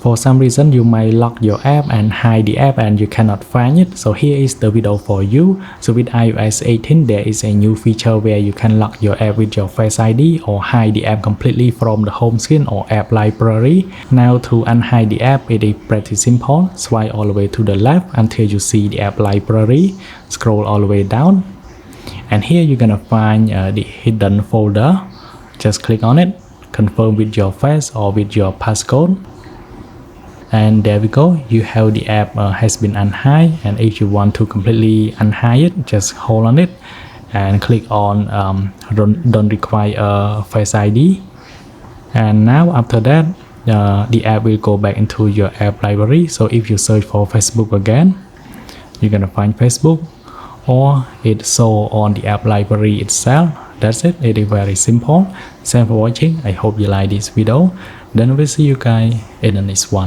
For some reason you might lock your app and hide the app and you cannot find it, so here is the video for you. So with iOS 18 there is a new feature where you can lock your app with your Face ID or hide the app completely from the home screen or app library. Now to unhide the app, it is pretty simple. Swipe all the way to the left until you see the app library, scroll all the way down, and here you're gonna find the hidden folder. Just click on it, confirm with your face or with your passcode, and there we go, you have the app has been unhide. And if you want to completely unhide it, just hold on it and click on don't require a Face ID, and now after that the app will go back into your app library. So if you search for Facebook again, you're gonna find Facebook, or it show on the app library itself. That's it. It is very simple. Thanks for watching. I hope you like this video. Then we'll see you guys in the next one.